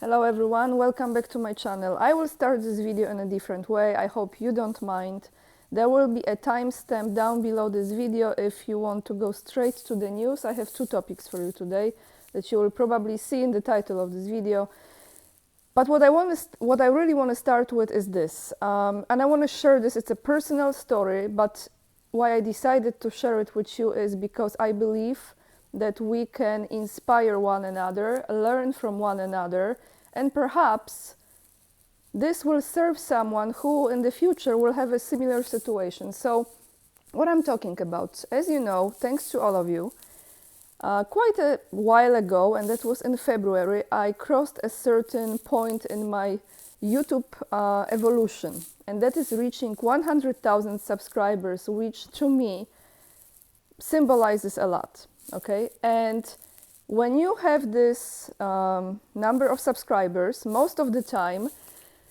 Hello everyone, welcome back to my channel. I will start this video in a different way. I hope you don't mind. There will be a timestamp down below this video if you want to go straight to the news. I have two topics for you today that you will probably see in the title of this video. But what I really want to start with is this, and I want to share this. It's a personal story, but why I decided to share it with you is because I believe that we can inspire one another, learn from one another, and perhaps this will serve someone who in the future will have a similar situation. So what I'm talking about, as you know, thanks to all of you, quite a while ago, and that was in February, I crossed a certain point in my YouTube evolution, and that is reaching 100,000 subscribers, which to me symbolizes a lot. Okay, and when you have this number of subscribers, most of the time,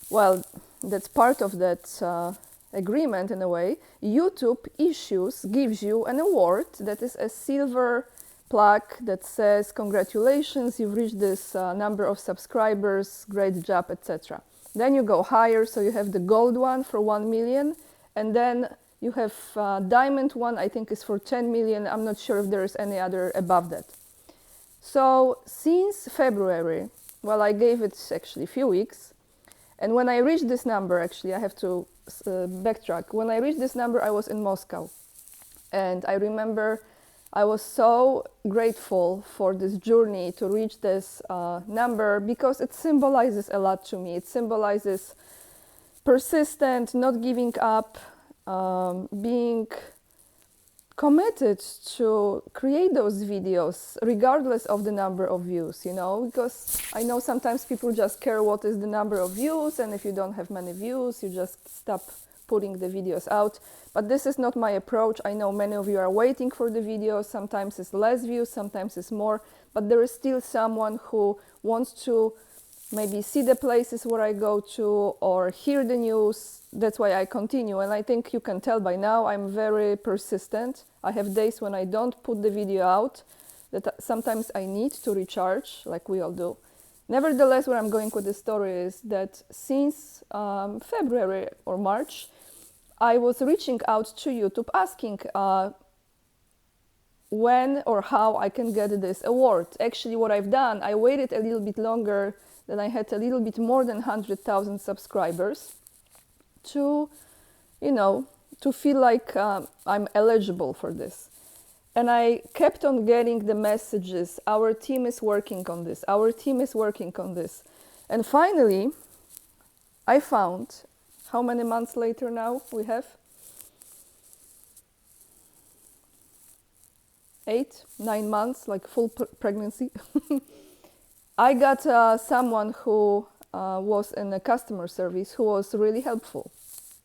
well, that's part of that agreement in a way, YouTube gives you an award that is a silver plaque that says congratulations, you've reached this number of subscribers, great job, etc. Then you go higher, so you have the gold one for 1 million, and then you have diamond one, I think is for 10 million. I'm not sure if there is any other above that. So since February, well, I gave it actually a few weeks, and when I reached this number, actually I have to backtrack. When I reached this number, I was in Moscow, and I remember I was so grateful for this journey to reach this number because it symbolizes a lot to me. It symbolizes persistent, not giving up, being committed to create those videos regardless of the number of views, you know, because I know sometimes people just care what is the number of views, and if you don't have many views, you just stop putting the videos out. But this is not my approach. I know many of you are waiting for the videos. Sometimes it's less views, sometimes it's more, but there is still someone who wants to maybe see the places where I go to or hear the news. That's why I continue, and I think you can tell by now I'm very persistent. I have days when I don't put the video out, that sometimes I need to recharge, like we all do. Nevertheless, where I'm going with the story is that since February or March, I was reaching out to YouTube asking when or how I can get this award. Actually, what I've done, I waited a little bit longer. Then I had a little bit more than 100,000 subscribers to, you know, to feel like I'm eligible for this. And I kept on getting the messages, our team is working on this, our team is working on this. And finally, I found, how many months later now we have? 8, 9 months, like full pregnancy. I got someone who was in a customer service who was really helpful.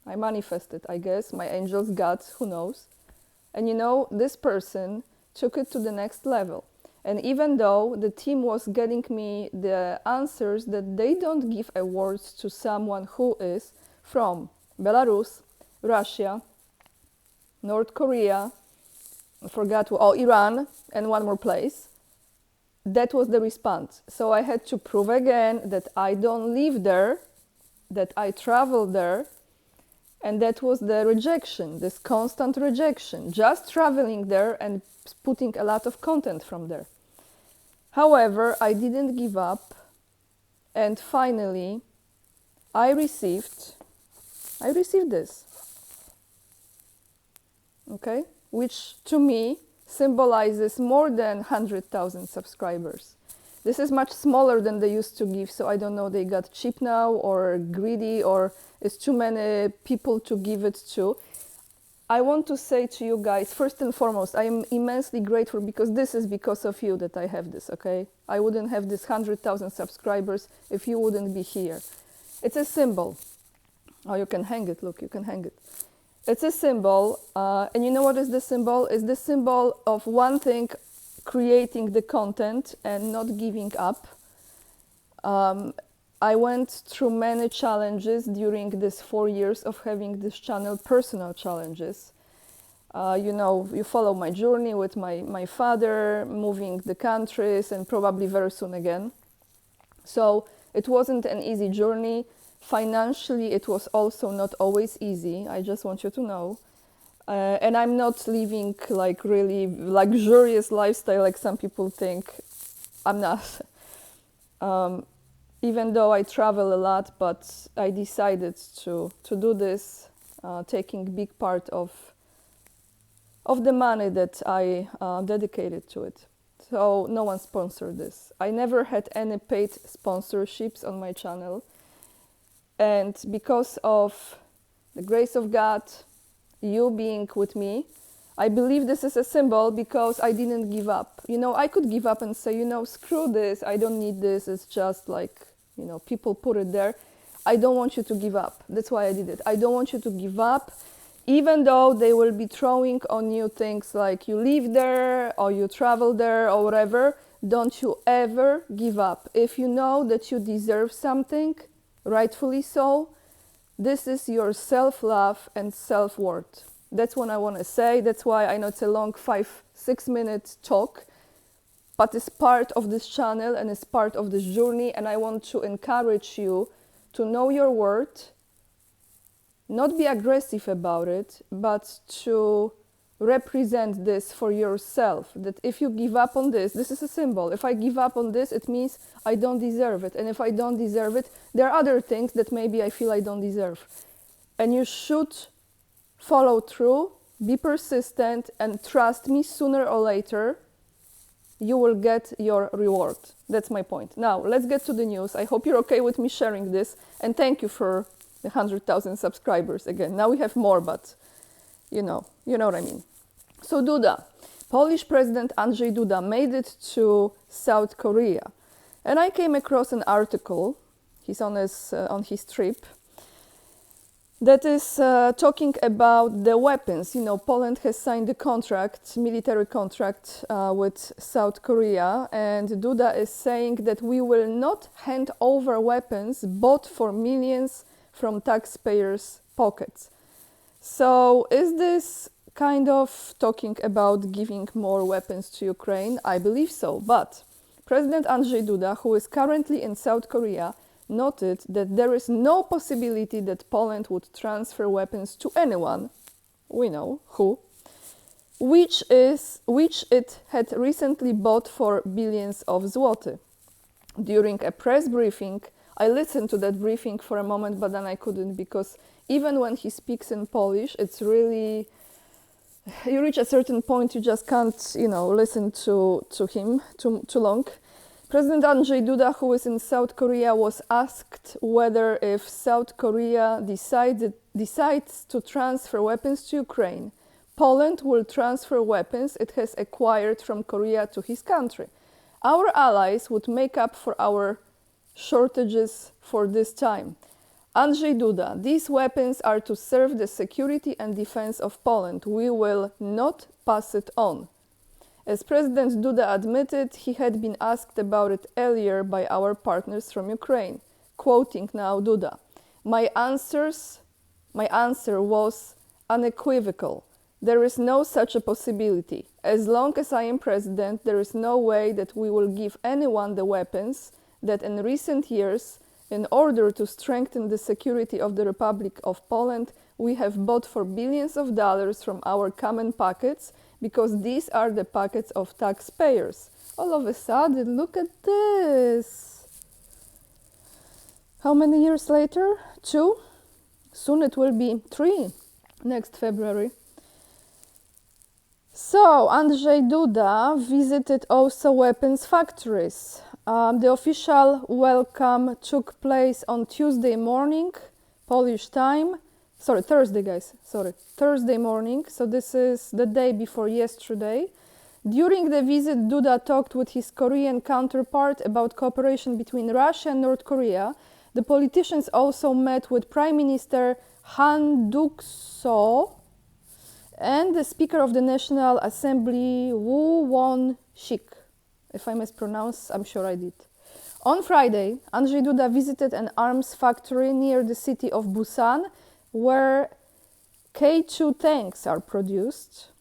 I manifested, I guess, my angels, God, who knows. And you know, this person took it to the next level. And even though the team was getting me the answers that they don't give awards to someone who is from Belarus, Russia, North Korea, I forgot, Iran, and one more place. That was the response. So I had to prove again that I don't live there, that I travel there, and that was the rejection, this constant rejection, just traveling there and putting a lot of content from there. However, I didn't give up, and finally I received this, okay, which to me symbolizes more than 100,000 subscribers. This is much smaller than they used to give, so I don't know, they got cheap now or greedy or it's too many people to give it to. I want to say to you guys, first and foremost, I am immensely grateful because this is because of you that I have this, okay? I wouldn't have this 100,000 subscribers if you wouldn't be here. It's a symbol. Oh, you can hang it, look, you can hang it. It's a symbol, and you know what is the symbol? It's the symbol of one thing, creating the content and not giving up. I went through many challenges during this 4 years of having this channel, personal challenges. You know, you follow my journey with my father, moving the countries, and probably very soon again. So It wasn't an easy journey. Financially, it was also not always easy. I just want you to know. And I'm not living like really luxurious lifestyle like some people think. I'm not. Even though I travel a lot, but I decided to do this, taking big part of the money that I dedicated to it. So no one sponsored this. I never had any paid sponsorships on my channel. And because of the grace of God, you being with me, I believe this is a symbol because I didn't give up. You know, I could give up and say, you know, screw this, I don't need this, it's just like, you know, people put it there. I don't want you to give up. That's why I did it. I don't want you to give up, even though they will be throwing on you things like you live there or you travel there or whatever. Don't you ever give up. If you know that you deserve something, rightfully so, this is your self-love and self-worth. That's what I want to say. That's why I know it's a long 5-6 minute talk, but it's part of this channel and it's part of this journey, and I want to encourage you to know your worth, not be aggressive about it, but to represent this for yourself. That if you give up on this, this is a symbol. If I give up on this, it means I don't deserve it. And if I don't deserve it, there are other things that maybe I feel I don't deserve. And you should follow through, be persistent, and trust me, sooner or later, you will get your reward. That's my point. Now, let's get to the news. I hope you're okay with me sharing this. And thank you for the 100,000 subscribers again. Now we have more, but you know what I mean. So Duda, Polish President Andrzej Duda made it to South Korea. And I came across an article, he's on his trip, that is talking about the weapons. You know, Poland has signed a contract, military contract with South Korea, and Duda is saying that we will not hand over weapons bought for millions from taxpayers' pockets. So is this kind of talking about giving more weapons to Ukraine? I believe so, but President Andrzej Duda, who is currently in South Korea, noted that there is no possibility that Poland would transfer weapons to anyone, we know who, which it had recently bought for billions of zloty. During a press briefing, I listened to that briefing for a moment, but then I couldn't, because even when he speaks in Polish, it's really, you reach a certain point, you just can't, listen to him too long. President Andrzej Duda, who is in South Korea, was asked whether if South Korea decides to transfer weapons to Ukraine, Poland will transfer weapons it has acquired from Korea to his country. Our allies would make up for our shortages for this time. Andrzej Duda, these weapons are to serve the security and defense of Poland. We will not pass it on. As President Duda admitted, he had been asked about it earlier by our partners from Ukraine. Quoting now Duda, my answer was unequivocal. There is no such a possibility. As long as I am president, there is no way that we will give anyone the weapons that in recent years, in order to strengthen the security of the Republic of Poland, we have bought for billions of dollars from our common pockets, because these are the pockets of taxpayers. All of a sudden, look at this. How many years later? 2? Soon it will be 3, next February. So, Andrzej Duda visited also weapons factories. The official welcome took place on Tuesday morning, Polish time. Thursday morning. So this is the day before yesterday. During the visit, Duda talked with his Korean counterpart about cooperation between Russia and North Korea. The politicians also met with Prime Minister Han Duck-soo and the Speaker of the National Assembly, Woo Won-sik. If I mispronounce, I'm sure I did. On Friday, Andrzej Duda visited an arms factory near the city of Busan, where K2 tanks are produced.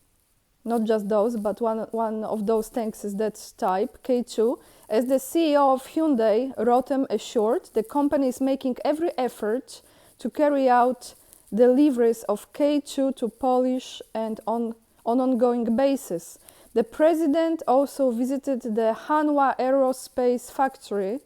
Not just those, but one of those tanks is that type, K2. As the CEO of Hyundai, Rotem, assured, the company is making every effort to carry out deliveries of K2 to Polish and on ongoing basis. The president also visited the Hanwha Aerospace factory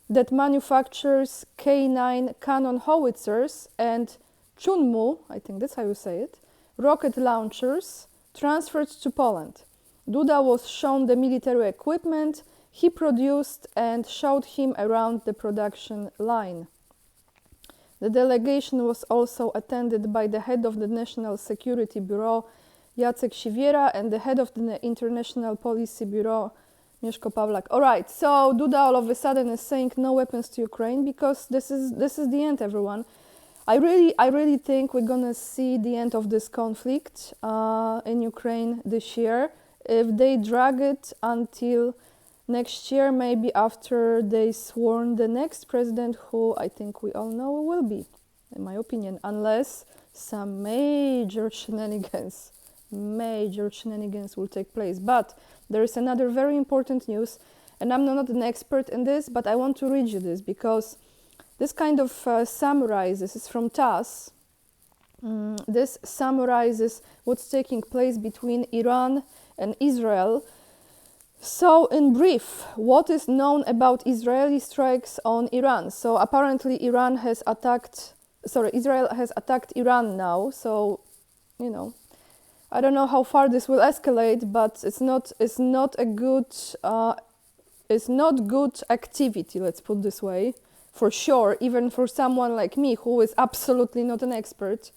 that manufactures K9 cannon howitzers and Chunmoo, I think that's how you say it, rocket launchers transferred to Poland. Duda was shown the military equipment he produced and showed him around the production line. The delegation was also attended by the head of the National Security Bureau, Jacek Siwiera, and the head of the International Policy Bureau, Mieszko Pawlak. All right, so Duda all of a sudden is saying no weapons to Ukraine because this is the end, everyone. I really think we're gonna see the end of this conflict in Ukraine this year. If they drag it until next year, maybe after they sworn the next president, who I think we all know will be, in my opinion, unless some major shenanigans will take place. But there is another very important news, and I'm not an expert in this, but I want to read you this because this kind of summarizes, this is from TASS, this summarizes what's taking place between Iran and Israel. So in brief, what is known about Israeli strikes on Iran? So apparently Israel has attacked Iran now, so, you know, I don't know how far this will escalate, but it's not good activity, let's put it this way, for sure, even for someone like me who is absolutely not an expert.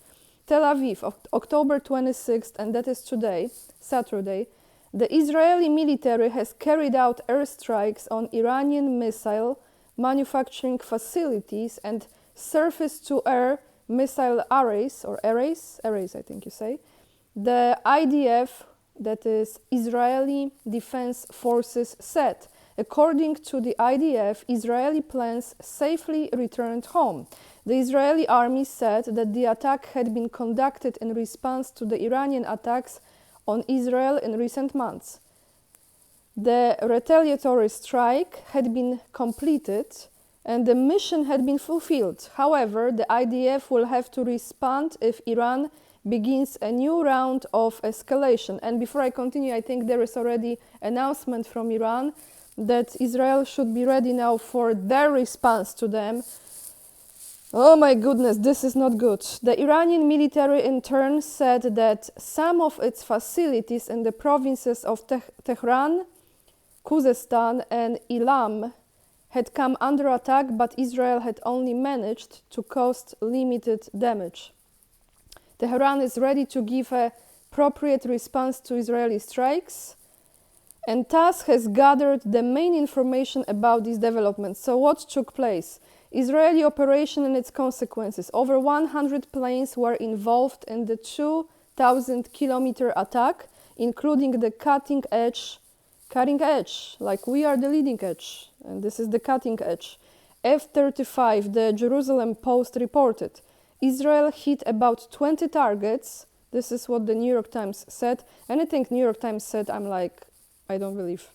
Tel Aviv, October 26th, and that is today, Saturday, the Israeli military has carried out airstrikes on Iranian missile manufacturing facilities and surface-to-air missile arrays, I think you say. The IDF, that is Israeli Defense Forces, said, according to the IDF, Israeli planes safely returned home. The Israeli army said that the attack had been conducted in response to the Iranian attacks on Israel in recent months. The retaliatory strike had been completed and the mission had been fulfilled. However, the IDF will have to respond if Iran begins a new round of escalation. And before I continue, I think there is already an announcement from Iran that Israel should be ready now for their response to them. Oh my goodness, this is not good. The Iranian military in turn said that some of its facilities in the provinces of Tehran, Khuzestan and Ilam had come under attack, but Israel had only managed to cause limited damage. Tehran is ready to give an appropriate response to Israeli strikes, and TASS has gathered the main information about these developments. So what took place? Israeli operation and its consequences. Over 100 planes were involved in the 2,000-kilometer attack, including the cutting edge, like we are the leading edge, and this is the cutting edge. F-35, the Jerusalem Post reported. Israel hit about 20 targets. This is what the New York Times said. Anything New York Times said, I'm like, I don't believe.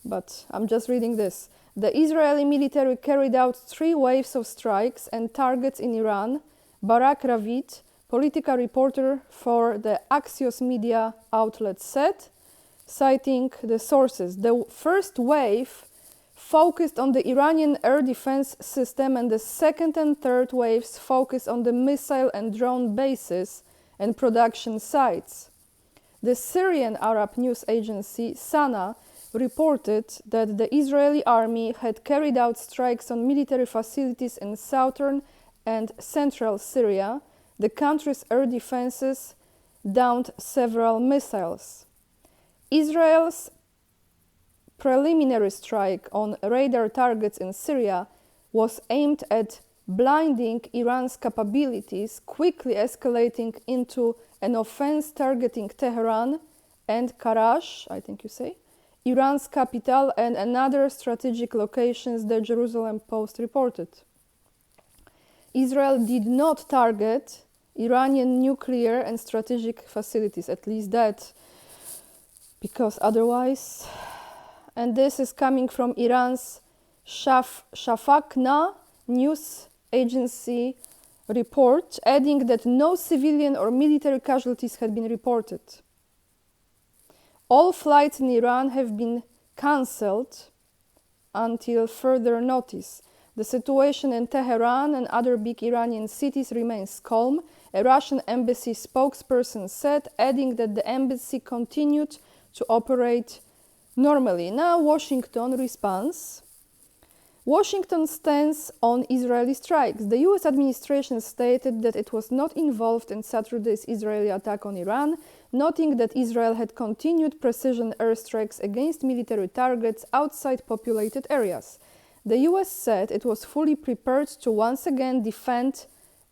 But I'm just reading this. The Israeli military carried out 3 waves of strikes and targets in Iran. Barak Ravid, political reporter for the Axios media outlet, said, citing the sources, the first wave focused on the Iranian air defense system, and the second and third waves focused on the missile and drone bases and production sites. The Syrian Arab news agency Sana reported that the Israeli army had carried out strikes on military facilities in southern and central Syria. The country's air defenses downed several missiles. Israel's preliminary strike on radar targets in Syria was aimed at blinding Iran's capabilities, quickly escalating into an offense targeting Tehran and Karash, I think you say, Iran's capital, and another strategic locations, the Jerusalem Post reported. Israel did not target Iranian nuclear and strategic facilities, at least that, because otherwise And this is coming from Iran's Shafaqna news agency report, adding that no civilian or military casualties had been reported. All flights in Iran have been cancelled until further notice. The situation in Tehran and other big Iranian cities remains calm, a Russian embassy spokesperson said, adding that the embassy continued to operate normally. Now Washington responds. Washington stands on Israeli strikes. The US administration stated that it was not involved in Saturday's Israeli attack on Iran, noting that Israel had continued precision airstrikes against military targets outside populated areas. The US said it was fully prepared to once again defend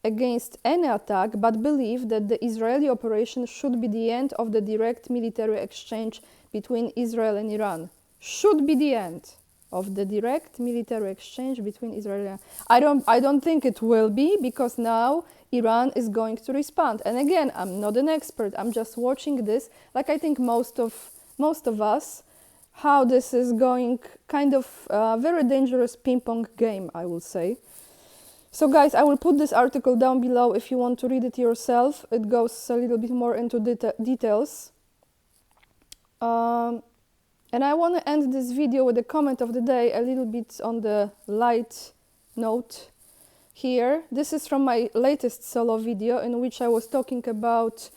against any attack, but believed that the Israeli operation should be the end of the direct military exchange between Israel and Iran. Should be the end of the direct military exchange between Israel and I don't think it will be, because now Iran is going to respond. And again, I'm not an expert. I'm just watching this, like I think most of us, how this is going, kind of very dangerous ping pong game, I will say. So guys, I will put this article down below if you want to read it yourself. It goes a little bit more into details. And I want to end this video with a comment of the day, a little bit on the light note here. This is from my latest solo video, in which I was talking about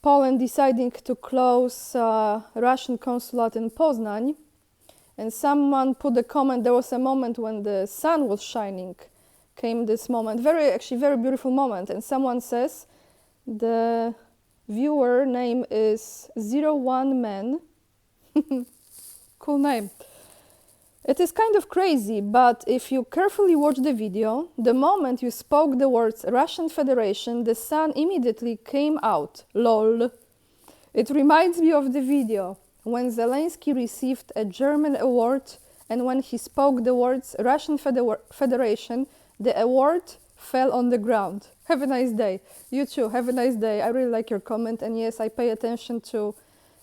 Poland deciding to close Russian consulate in Poznań. And someone put a comment, there was a moment when the sun was shining, came this moment, actually very beautiful moment. And someone says, the viewer name is 01man. Cool name. It is kind of crazy, but if you carefully watch the video, the moment you spoke the words Russian Federation, the sun immediately came out. LOL. It reminds me of the video when Zelensky received a German award, and when he spoke the words Russian Federation, the award fell on the ground. Have a nice day. You too, have a nice day. I really like your comment, and yes, I pay attention to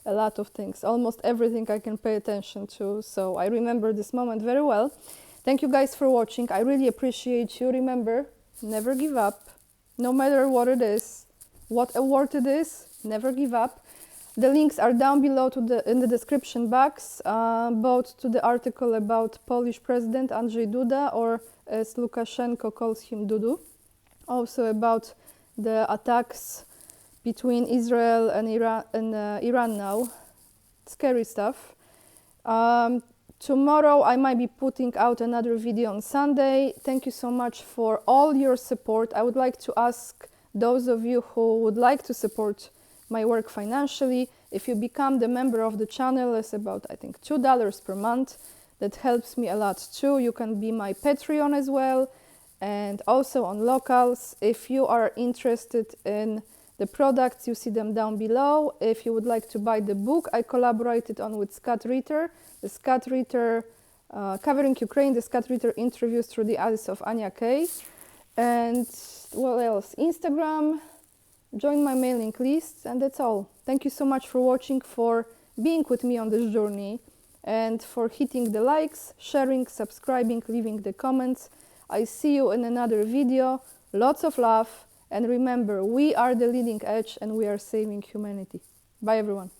a lot of things, almost everything I can pay attention to, so I remember this moment very well. Thank you guys for watching. I really appreciate you. Remember, never give up, no matter what it is, what award it is, never give up. The links are down below in the description box, both to the article about Polish President Andrzej Duda, or as Lukashenko calls him, Dudu, also about the attacks between Israel and Iran now. Scary stuff. Tomorrow I might be putting out another video on Sunday. Thank you so much for all your support. I would like to ask those of you who would like to support my work financially, if you become the member of the channel, it's about, I think, $2 per month. That helps me a lot too. You can be my Patreon as well, and also on Locals. If you are interested in the products, you see them down below. If you would like to buy the book I collaborated on with Scott Ritter, the Scott Ritter covering Ukraine, the Scott Ritter interviews through the eyes of Anya Kay. And what else? Instagram, join my mailing list, and that's all. Thank you so much for watching, for being with me on this journey, and for hitting the likes, sharing, subscribing, leaving the comments. I see you in another video. Lots of love. And remember, we are the leading edge, and we are saving humanity. Bye, everyone.